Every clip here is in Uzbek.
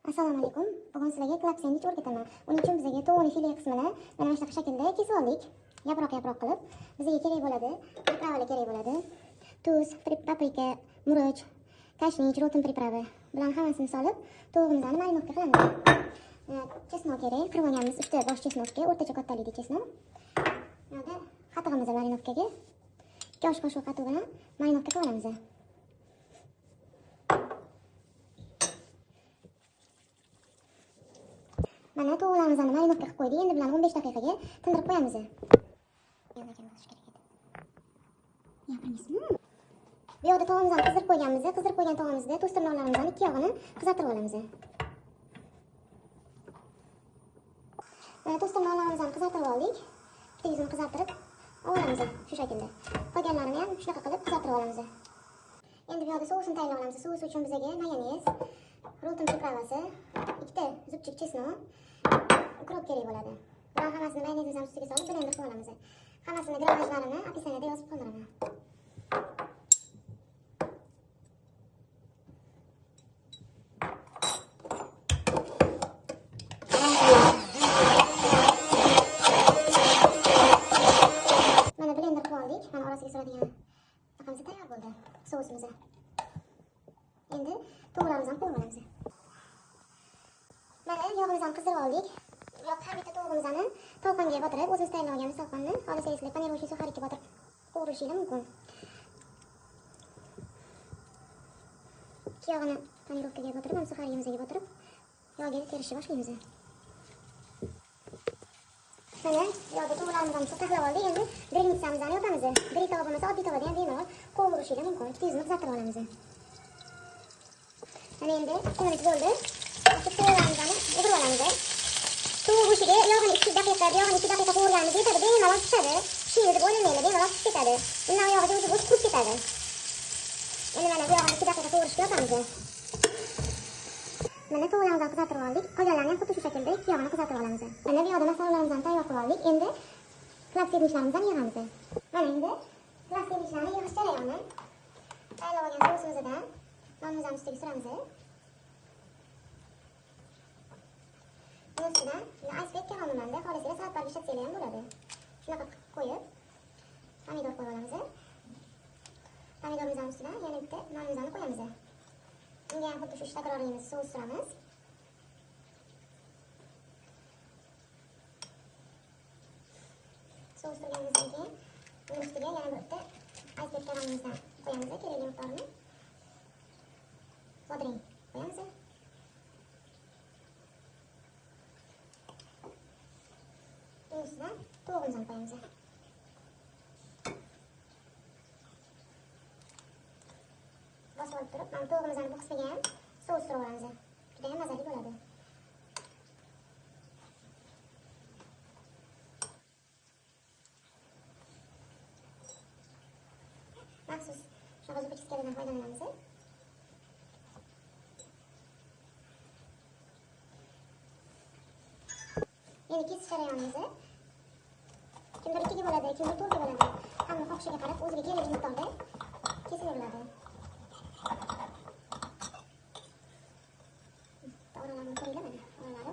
Assalomu alaykum. Bugun sizlarga klap sendvich o'rgataman. Uning uchun bizga tovuqning file qismini mana shunaqa shaklda kesib oldik. Yaproq qilib. Bizga kerak bo'ladi, priprava kerak bo'ladi. Tuz, paprika, murch, kashnich, rotin priprava bilan hammasini solib, tovuqimizni marinovka qilamiz. Chesnok kerak. Qirib olganmiz uchta bosh chesnokka, o'rtacha kattalikda chesnok. Yo'da qatig'imizni marinovkaga 2 osh qoshiq qatiq bilan marinovka qilib olamiz. Mana tovuqlarimizni marinovka qilib qo'ydik. Endi bilan 15 daqiqaga tindirib qo'yamiz. Bu yoqda tovuqimizni qizdirib qo'yganmiz. Qizdirib qo'ygan tovuqimizda to'st tirnoqlarimizdan ikki yog'ini qizartirib olamiz. Mana to'st tirnoqlarimizni qizartirib oldik. Bitta yuzini qizartirib olamiz shu shaklda. Qolganlarini ham shunaqa qilib qizartirib olamiz. Endi bu yoqda sousini tayyorlab olamiz. Sous uchun bizga mayonez, rotin pripravasi, ikkita zubchik chesnok, ukrop kerak bo'ladi. Bular hammasini mayonezimizni ustiga solib blender qilib olamiz. Hammasini grammajlarini opisaniyada yozib qo'yiraman. Mana blender qilib oldik. Mana orasiga soladigan taqamiz tayyor bo'ldi. Sousimiz. Endi tovuqlarimizni qo'yib olamiz. Mana yog'imizni qizdirib oldik. Har bitta tovuqimizni talqonga botirib, o'zimiz tayyorlagan talqonni xohlasangiz paniruvchi suxarikka botirib qovurishingiz mumkin. Ikki yog'ini panirovkaga botirib, ham suxarigimizga botirib, yog'ga terishni boshlaymiz. Mana yog'da tovuqlarimizni taxlab oldik. Endi grilnitsamizni yopamiz. Grill tava bo'lmasa oddiy tavada ham bemalol qovurishingiz mumkin. Ikkita yuzini qizartirib olamiz. Mana endi 2 minut bo'ldi. Tovuqlarimizni o'g'irib olamiz. Tovuq go'shtiga yog'ini 2 daqiqa qovurganimiz yetadi. Bemalol pishadi. Pishmaydi deb o'ylamaylik, bemalol pishib ketadi. Bundan yog'ida o'zi go'sht qurib ketadi. Endi mana bu yog'ini 2 daqiqa qovurishga yotamiz. Mana tovuqlarimizni qizartirib oldik. Qolganlarini ham xuddi shu shaklda 2 yog'ini qizartirib olamiz. Mana bu yoqda masalalarimizni tayyor qilib oldik. Endi klap sendvichlarimizni yig'amiz. Mana endi klap sendvichlarni yig'ish jarayoni. Tayyorlab olgan sousimizdan nonimizni ustiga suramiz. Ustidan iceberg karamanda xohlasangiz salat barga ishlatsanglar ham bo'ladi. Shunaqa qilib qo'yib pomidor qo'yib olamiz. Pomidorimizni ustidan yana bitta nonimizni qo'yamiz. Unga ham xuddi shu takrorlaymiz, sous suramiz. Sous surganimizdan keyin uning ustiga yana bitta iceberg karamimizdan qo'yamiz, kerakli miqdorini. Bodring qo'yamiz. Ustidan tovuqimizni qo'yamiz. Bosib olib turib, mana tovuqimizni bu qismiga ham sous surib olamiz. Juda ham mazali bo'ladi. Maxsus shunaqa zupachkadan foydalanamiz. Endi kesish jarayonimizni kimdir 2 ga bo'ladi, kimdir 4 ga bo'ladi. Hamma xohishiga qarab o'ziga kerakli miqdorda kesilaveradi. Oralarni ko'ringlar mana, oralari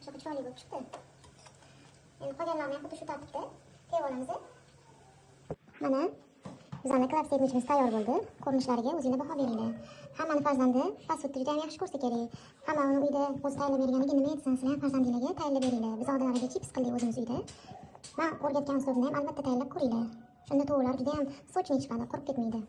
shunaqa chiroyli bo'lib chiqdi. Endi qolganlarini ham xuddi shu tartibda terib olamiz. Mana bizning klap sendvichimiz tayyor bo'ldi. Ko'rinishlariga o'zingizlar baho beringlar. Hammani farzandi fast foodni juda ham yaxshi ko'rsa kerak. Hamma uni uyda o'zi tayyorlab berganiga nima aytsan, sizlar ham farzandingizga tayyorlab beringlar. Biz oldinlariga chips qildik o'zimiz uyda. Men o'rgatgan uslubni ham albatta tayyorlab ko'ringlar. Shunda tovuqlar juda ham sochli chiqadi, qurib ketmaydi.